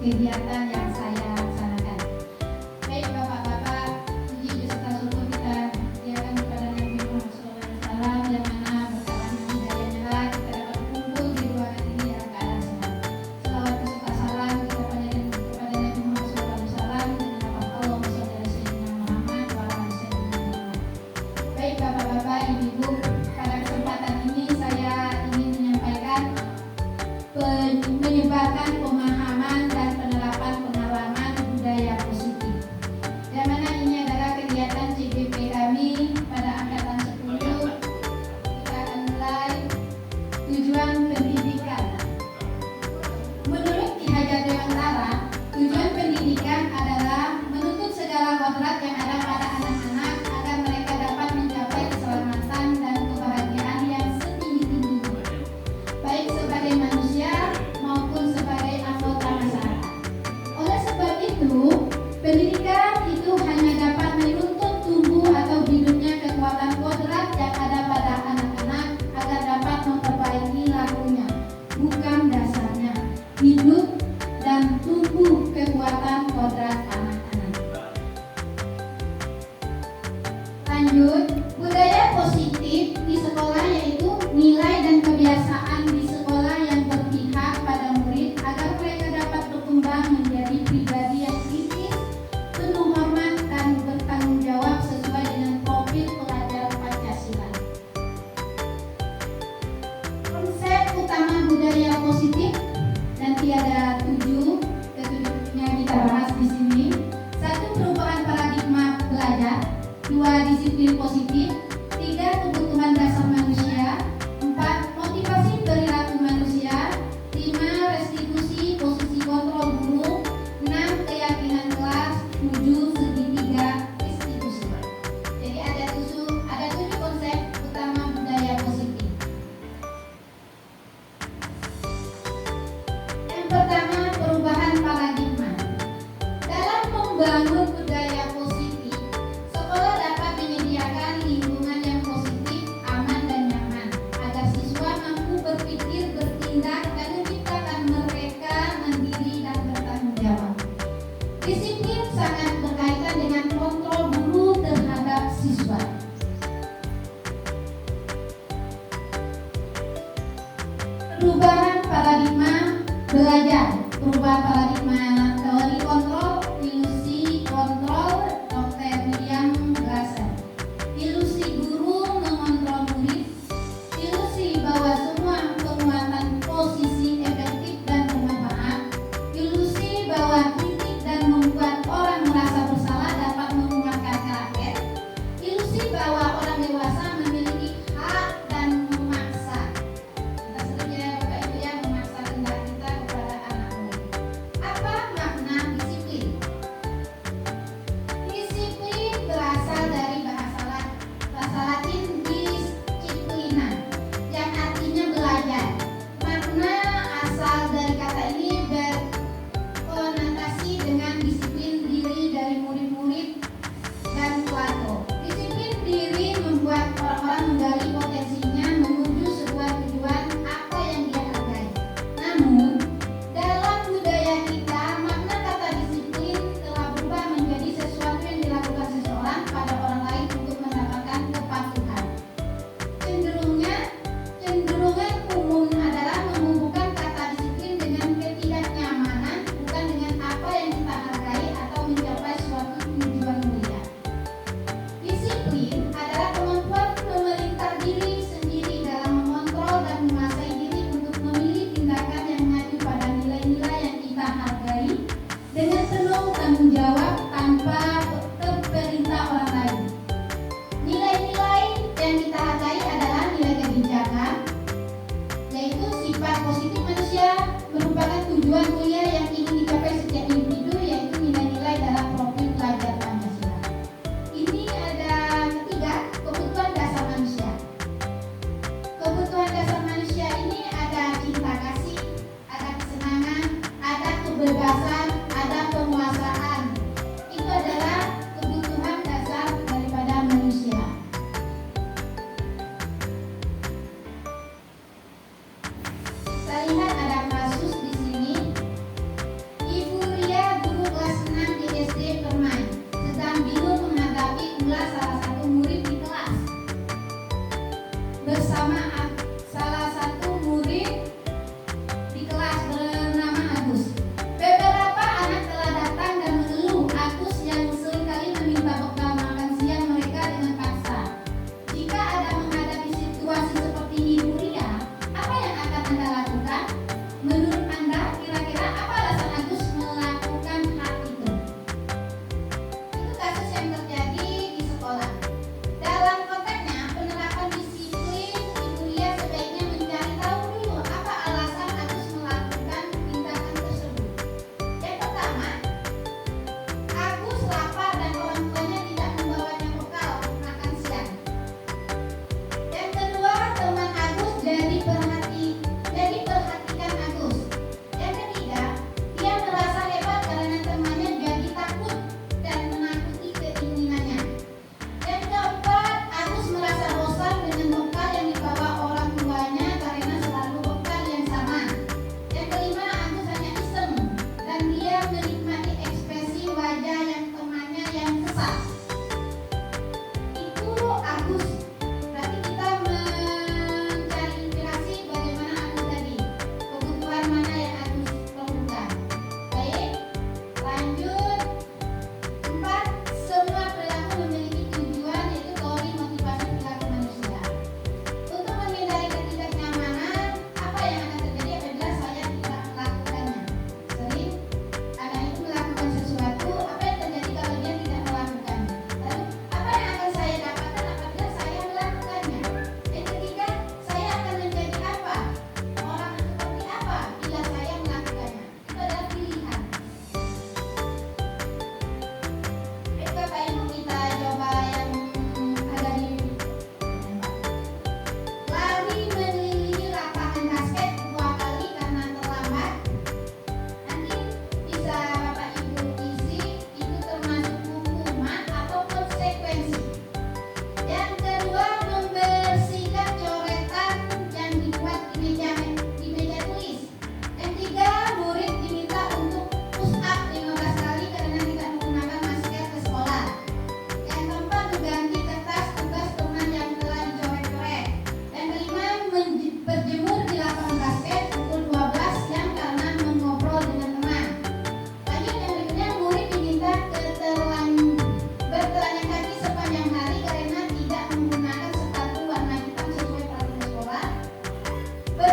kegiatan yang saya laksanakan. Baik Bapak-Bapak, puji beserta syukur kita hadiahkan kepada Nabi Muhammad SAW yang mana berkalangan hidayahnya kita dapat kumpul di ruangan ini dalam keadaan sehat. Selawat beserta salam kita panjatkan kepada Nabi Muhammad SAW dan Allahumma sholli ala sayyidina Muhammad wa ala ali sayyidina Muhammad. Baik Bapak-Bapak, Ibu-ibu, pada kesempatan ini saya ingin menyampaikan menyebarkan pemahaman dan penerapan pengalaman budaya positif. Yang mana ini adalah kegiatan CBP kami pada angkatan 10. Kita akan mulai tujuan pendidikan. Menurut Ki Hajar Dewantara, tujuan pendidikan adalah menuntut segala kodrat yang ada pada anak-anak agar mereka dapat mencapai keselamatan dan kebahagiaan yang setinggi-tingginya, baik sebagai manusia maupun sebagai anggota masyarakat. Oleh sebab itu, pendidikan itu hanya dapat menuntut tumbuh atau hidupnya kekuatan kodrat yang ada pada anak-anak agar dapat memperbaiki lakunya, bukan dasarnya, hidup dan tumbuh kekuatan kodrat anak-anak. Lanjut, budaya positif di sekolah yaitu nilai dan kebiasaan di sekolah yang berpihak pada murid agar mereka dapat berkembang menjadi pribadi yang kritis, penuh hormat dan bertanggung jawab sesuai dengan profil pelajar Pancasila. Konsep utama budaya positif dan tiada ketujuhnya kita bahas di sini. 1. Perubahan paradigma belajar. 2. Disiplin positif. 3. Kebutuhan dasar manusia. 4. Motivasi perilaku manusia. 5. Restitusi posisi kontrol guru. 6. Keyakinan kelas. 7. Segitiga restitusi. Jadi ada 7 konsep utama budaya positif. Yang pertama, perubahan paradigma. Dalam membangun budaya positif, sekolah dapat menyediakan lingkungan yang positif, aman dan nyaman agar siswa mampu berpikir, bertindak dan menciptakan mereka mandiri dan bertanggung jawab. Disiplin sangat berkaitan dengan kontrol guru terhadap siswa. Perubahan paradigma belajar. Perubahan paradigma teori kontrol, ilusi kontrol, Dr. William Glasser. Ilusi guru mengontrol murid. Ilusi bahwa semua penguatan posisi efektif dan bermanfaat. Ilusi bahwa kritik dan membuat orang merasa bersalah dapat menguatkan karakter. Ilusi bahwa orang dewasa memiliki hak dan memaksa. Kita sering ya Bapak Ibu ya memaksa kehendak kita kepada anak murid. Apa makna disiplin? Disiplin berasal dari bahasa Latin disciplina yang artinya belajar. Makna asal dari kata ini berkonotasi dengan disiplin diri dari murid-murid dan Plato. Disiplin diri membuat orang-orang menggali potensinya menuju sebuah tujuan apa yang dia hargai. Namun, dalam budaya kita, makna kata disiplin telah berubah menjadi sesuatu yang dilakukan seseorang pada orang lain untuk mendapatkan kepatuhan. Cenderungan umum adalah menghubungkan kata disiplin dengan ketidaknyamanan, bukan dengan apa yang kita hargai atau mencapai suatu tujuan mulia. Disiplin adalah kemampuan memerintah diri sendiri dalam mengontrol dan menguasai diri untuk memilih tindakan yang mengacu pada nilai-nilai yang kita hargai dengan penuh tanggung jawab tanpa terperintah orang lain. Nilai-nilai yang kita hargai adalah nilai kebijakan, yaitu sifat positif manusia merupakan tujuan mulia yang ingin dicapai setiap individu, yaitu nilai-nilai dalam profil pelajar Pancasila. Ini ada 3, kebutuhan dasar manusia. Kebutuhan dasar manusia ini ada cinta kasih, ada kesenangan, ada kebebasan, ada penguasaan. Itu adalah kebutuhan dasar daripada manusia. Kita lihat ada kasus di sini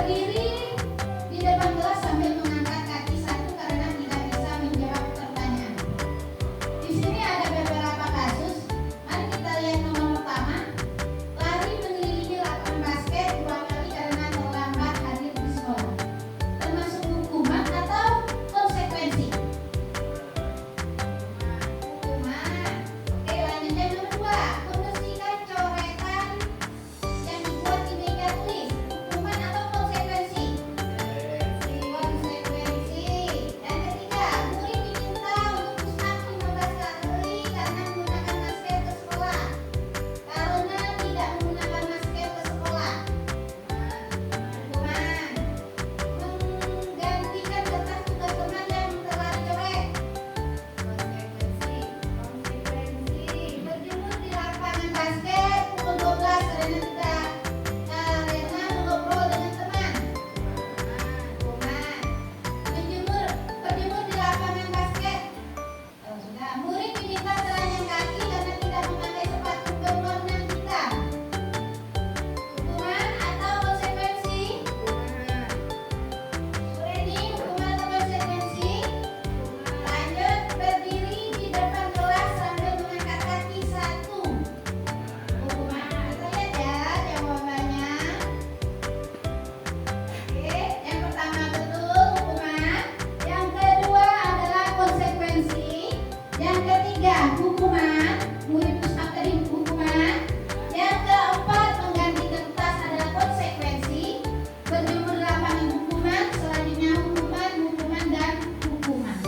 berdiri di depan kelas sambil mengangkat kaki satu karena tidak bisa menjawab pertanyaan. Di sini ada beberapa kasus. Mari kita lihat nomor pertama. Lari mengelilingi lapangan basket 2 kali karena terlambat hadir di sekolah. Termasuk hukuman atau konsekuensi? Hukuman. Oke, lanjut yang nomor 2. Membersihkan coretan yang dibuat di meja tulis. Hukuman atau konsekuensi? Konsekuensi. Yang ketiga, murid diminta untuk push up 15 kali karena menggunakan masker ke sekolah. Karena tidak menggunakan masker ke sekolah. Hukuman. Menggantikan kertas tugas teman yang terlalu coret. Konsekuensi. Berjemur di lapangan basket pukul 12 karena mengobrol dengan teman. Hukuman. Berjemur di lapangan basket. Sudah. Murid diminta telanjang kaki karena tidak memakai sepatu berwarna hitam. Hukuman atau konsekuensi? Ini hukuman atau konsekuensi? Lanjut, berdiri di depan kelas sambil mengangkat kaki satu. Hukuman. Kita lihat ya jawabannya. Oke, yang pertama betul hukuman. Yang kedua adalah konsekuensi. Yang ketiga hukuman. Murid push up tadi hukuman. Yang keempat mengganti kertas adalah konsekuensi. Berjemur di lapangan hukuman. Selanjutnya hukuman dan hukuman.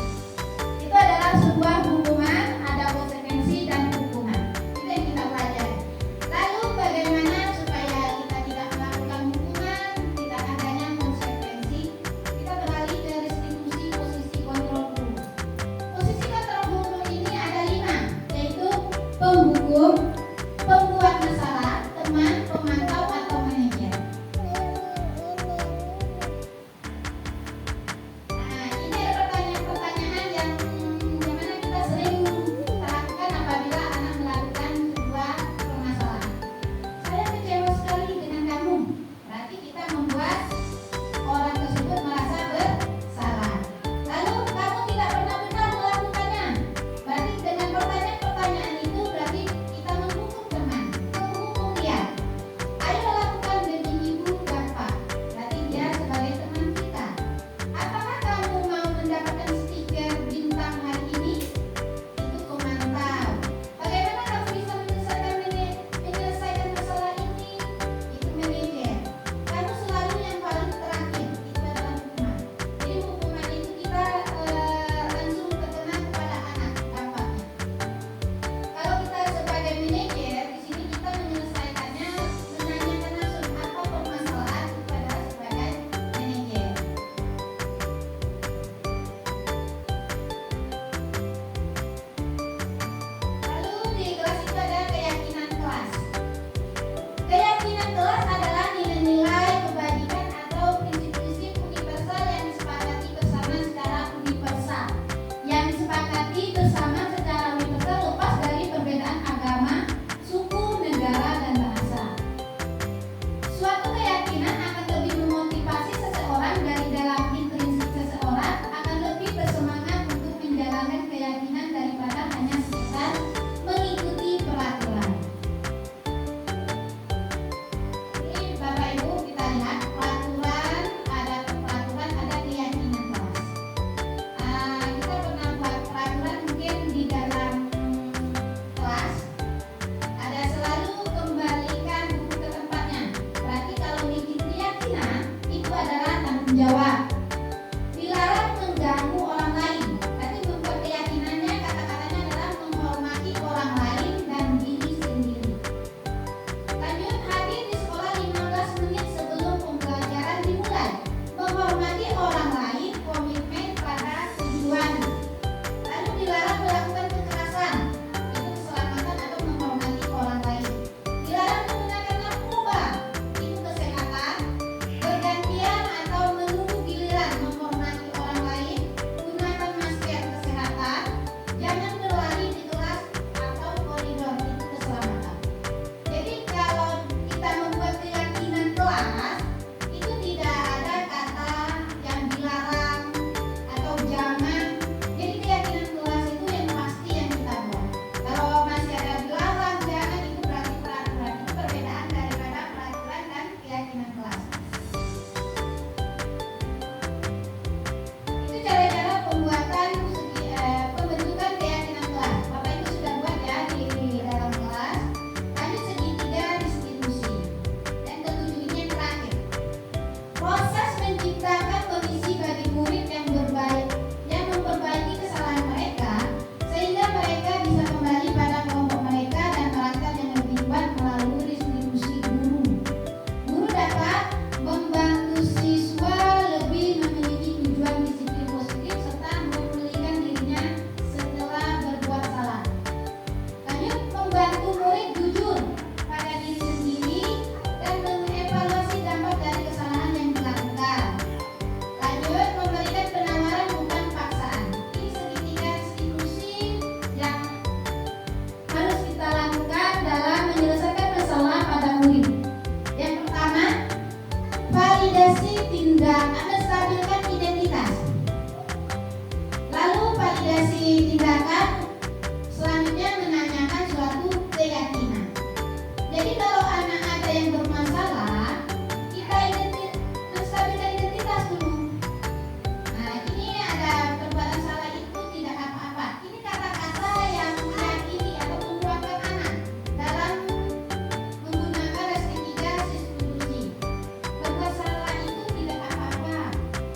Itu adalah sebuah hukuman, ada konsekuensi dan hukuman. Itu yang kita pelajari. Lalu bagaimana supaya kita tidak melakukan hukuman, tidak adanya konsekuensi? Kita beralih ke restitusi posisi kontrol guru. Posisi kontrol guru ini ada 5, yaitu penghukum, pembuat masalah, teman, pemantau atau manajer. Nah, ini ada pertanyaan-pertanyaan yang mana kita sering lakukan apabila anak melakukan sebuah permasalahan. Saya kecewa sekali dengan kamu. Berarti kita membuat orang tersebut merasa bersalah. Lalu kamu tidak pernah benar melakukannya. Berarti dengan pertanyaan-pertanyaan itu berarti kita menghukum teman, menghukum dia. Ayo lakukan demi ibu bapak. Berarti dia sebagai teman kita. Apakah kamu mau mendapatkan stiker bintang hari ini? Itu pemantau. Bagaimana kamu bisa menyelesaikan masalah ini? Itu manajer. Kamu selalu yang paling terakhir. Itu adalah hukuman. Jadi hukuman itu kita langsung terkena kepada anak dampaknya. Kalau kita sebagai manajer, di sini kita menyelesaikannya menanyakan langsung apa permasalahan kepada sebagai manajer. Lalu di kelas itu ada keyakinan kelas. Keyakinan kelas adalah nilai-nilai kebajikan atau prinsip-prinsip universal yang disepakati bersama secara universal. Yang disepakati bersama secara universal lepas dari perbedaan agama, suku, negara, dan bahasa. Suatu keyakinan akan lebih memotivasi seseorang dari dalam intrinsik seseorang akan lebih bersemangat untuk menjalankan keyakinan daripada hanya sekedar mengikuti peraturan. Ini Bapak Ibu kita lihat peraturan, ada keyakinan kelas. Kita pernah buat peraturan mungkin di dalam kelas. Ada selalu kembalikan buku ke tempatnya. Berarti kalau bikin keyakinan itu adalah tanggung jawab. Dilarang mengganggu orang lain. Berarti membuat keyakinannya kata-katanya adalah menghormati orang lain dan diri sendiri. Lanjut, hadir di sekolah 15 menit sebelum pembelajaran dimulai. Menghormati orang lain, komitmen pada tujuan. Lalu dilarang melakukan kekerasan. Itu keselamatan atau menghormati orang lain. Dilarang menggunakan narkoba. Itu kesehatan. Bergantian atau menunggu giliran. menciptakan kondisi bagi murid yang memperbaiki kesalahan mereka, sehingga mereka bisa kembali pada kelompok mereka dan karakter yang lebih kuat melalui restitusi guru. Guru dapat membantu siswa lebih memiliki tujuan disiplin positif serta memulihkan dirinya setelah berbuat salah. Lanjut, membantu murid jujur pada diri sendiri dan mengevaluasi dampak dari kesalahan yang dilakukan. Lanjut, memberikan penawaran bukan paksaan. Ini segitiga restitusi yang harus kita lakukan dalam menyelesaikan masalah pada murid. Yang pertama, validasi tindakan menstabilkan identitas. Lalu validasi tindakan selanjutnya menanyakan suatu keyakinan. Jadi kalau anak ada yang bermasalah, kita menstabilkan identitas dulu. Nah, ini ada perbuatan salah itu tidak apa-apa. Ini kata-kata yang meyakini atau menguatkan anak dalam menggunakan restriktiga restitusi. Berbuat salah itu tidak apa-apa.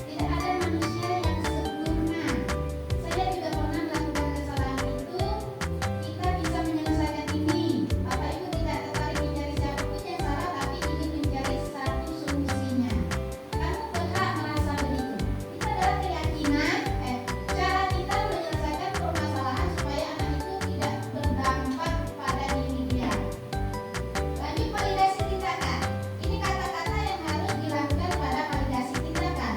Tidak ada manusia yang sempurna. Saya juga pernah melakukan kesalahan itu. Kita bisa menyelesaikan ini. Bapak Ibu tidak tertarik mencari siapapun yang salah, tapi ingin mencari satu solusinya. Kamu berhak merasa begitu. Itu adalah keyakinan, cara kita menyelesaikan permasalahan supaya anak itu tidak berdampak pada diri dia. Lanjut, validasi tindakan. Ini kata-kata yang harus dilakukan pada validasi tindakan.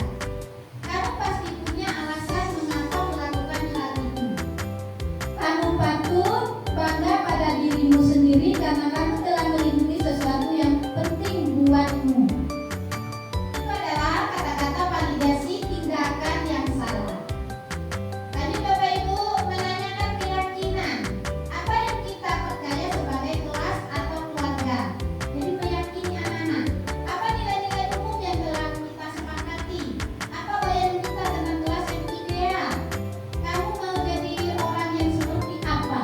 Kamu pasti punya alasan mengapa melakukan hal itu. Kamu patut bangga pada dirimu sendiri karena kamu telah melindungi sesuatu yang penting buatmu. Itu adalah kata-kata validasi tindakan yang salah. Lanjut, Bapak Ibu, menanyakan keyakinan. Apa yang kita percaya sebagai kelas atau keluarga? Jadi meyakini anak-anak. Apa nilai-nilai umum yang telah kita sepakati? Apa bayangan kita tentang kelas yang ideal? Kamu mau jadi orang yang seperti apa?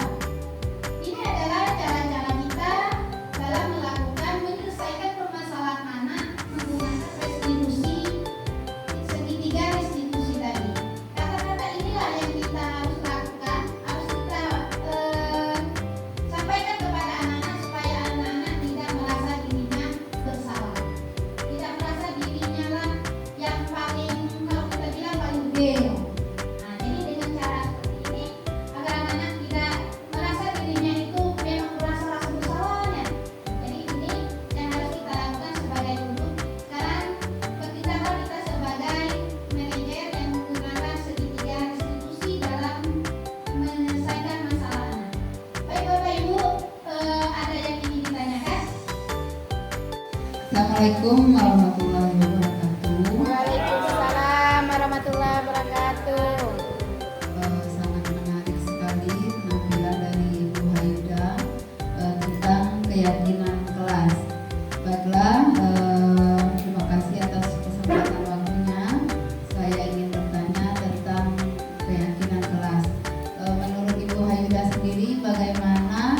Ini adalah cara-cara kita dalam melakukan menyelesaikan permasalahan anak menggunakan restitusi, segitiga restitusi tadi. Kata-kata inilah yang kita harus lakukan, harus kita sampaikan kepada anak-anak supaya anak-anak tidak merasa dirinya bersalah, tidak merasa dirinya lah yang paling, kalau kita bilang paling beo. Nah, jadi dengan cara seperti ini agar anak-anak tidak merasa dirinya itu memang merasa rasa bersalahnya. Jadi ini yang harus kita lakukan sebagai guru. Sekarang bertindak kita sebagai manajer yang menggunakan segitiga restitusi dalam menyelesaikan masalah anak. Baik Bapak Ibu, ada yang ingin ditanyakan? Assalamualaikum warahmatullahi wabarakatuh. Waalaikumsalam warahmatullahi wabarakatuh. Sangat menarik sekali penampilan dari Ibu Hayuda tentang keyakinan kelas. Baiklah, terima kasih atas kesempatan waktunya. Saya ingin bertanya tentang keyakinan kelas. Menurut Ibu Hayuda sendiri, bagaimana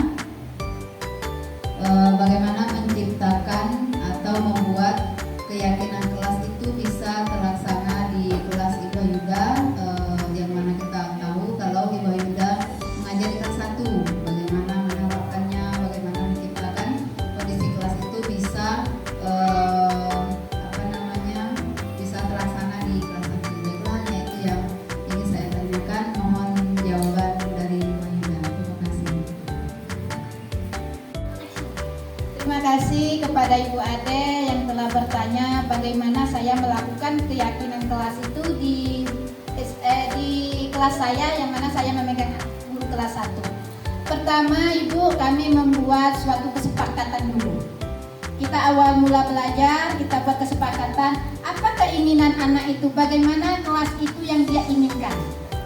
menciptakan atau membuat keyakinan kelas itu bisa terlaksana di kelas Ibu Hayuda, yang mana kita tahu kalau Ibu Hayuda mengajar di kelas 1. Bagaimana menerapkannya, bagaimana menciptakan kondisi kelas itu bisa bisa terlaksana di kelas 1. Baiklah, itu yang ingin saya tanyakan. Mohon jawaban dari Ibu Hayuda. Terima kasih. Terima kasih kepada Ibu Ade yang telah bertanya bagaimana saya melakukan keyakinan kelas itu di kelas saya, yang mana saya memegang guru kelas 1. Pertama, Ibu, kami membuat suatu kesepakatan dulu. Kita awal mula belajar, kita buat kesepakatan apa keinginan anak itu, bagaimana kelas itu yang dia inginkan.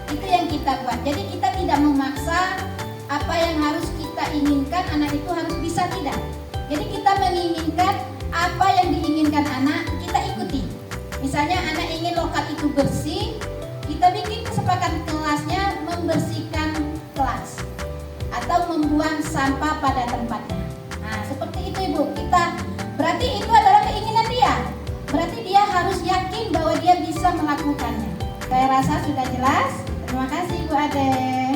Itu yang kita buat. Jadi kita tidak memaksa apa yang harus kita inginkan anak itu harus bisa, tidak. Jadi kita menginginkan apa yang diinginkan anak, kita ikuti. Misalnya anak ingin lokal itu bersih, kita bikin kesepakatan kelasnya membersihkan kelas atau membuang sampah pada tempatnya. Nah, seperti itu Ibu. Berarti itu adalah keinginan dia. Berarti dia harus yakin bahwa dia rasa sudah jelas. Terima kasih Bu Ade.